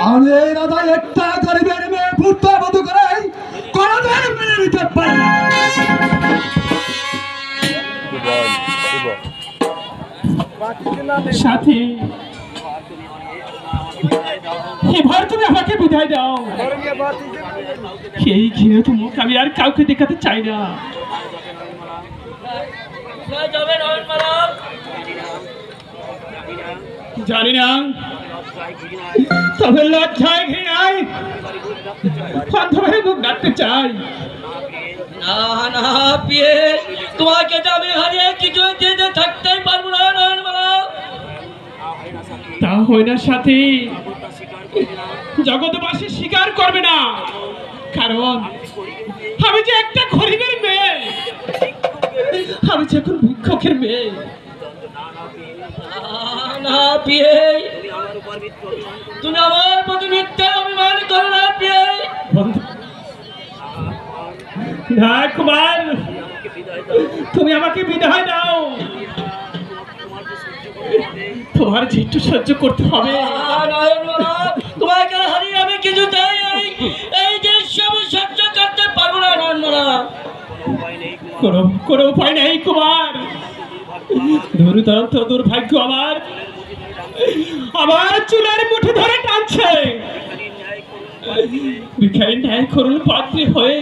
আমি এই রাধা একটা গরিবের মেয়ে পুত্র বধূ করে কোনদিন মেনে নিতে পারি না। সাথী, এবার তুমি আমাকে বিদায় দাও। এই ঘিরে তো মুখ আমি আর কাউকে দেখাতে চাই না। জানি না, তবে লজ্জায় ঘৃণায় অন্ধভাবে মুখ ডাকতে চাই। না না পিয়ে, তোমাকে যে আমি হারিয়ে কিছু যেতে থাকতেই পারবো না। নয়নমালা, তা হয় না সাথী, জগৎবাসী স্বীকার করবে না, কারণ আমি যে একটা গরিবের মেয়ে, আমি যে এখন ভিক্ষুকের মেয়ে। না পিয়ে, তুমি আমার প্রতি মিথ্যা অভিমান করো না পিয়ে। না কুমার, তুমি আমাকে বিদায় দাও। তোমার যেটু সহ্য করতে হবে। তোমাকে হারিয়ে আমি কিছু চাই, এই যে সব সহ্য করতে পারবো না। নয়নমালা, কোনো উপায় নেই কুমার। দুর্ভাগ্য আমার চুলের মুঠি ধরে টানছে। ভিখারি ন্যায় করুন পাত্রী হয়ে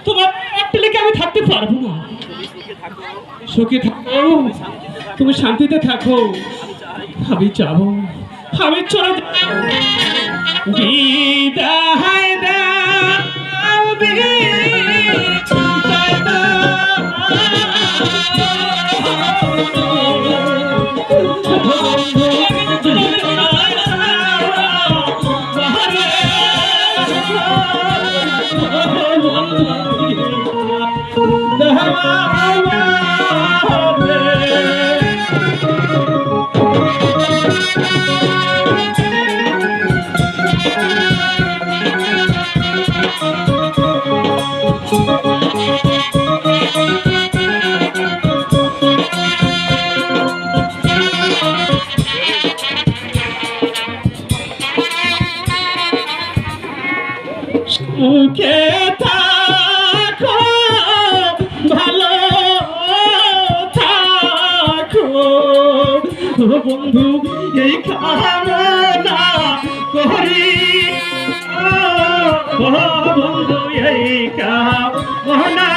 তোমার অট্টালিকায় আমি থাকতে পারবো না। সুখে থাকো, তুমি শান্তিতে থাকো, আমি যাবো, আমি চলে যাব। বিদায় দাও, বিদায় সুখে থাকো, ভালো থাকো বন্ধু, এই কামনা করি। বন্ধু এই কামনা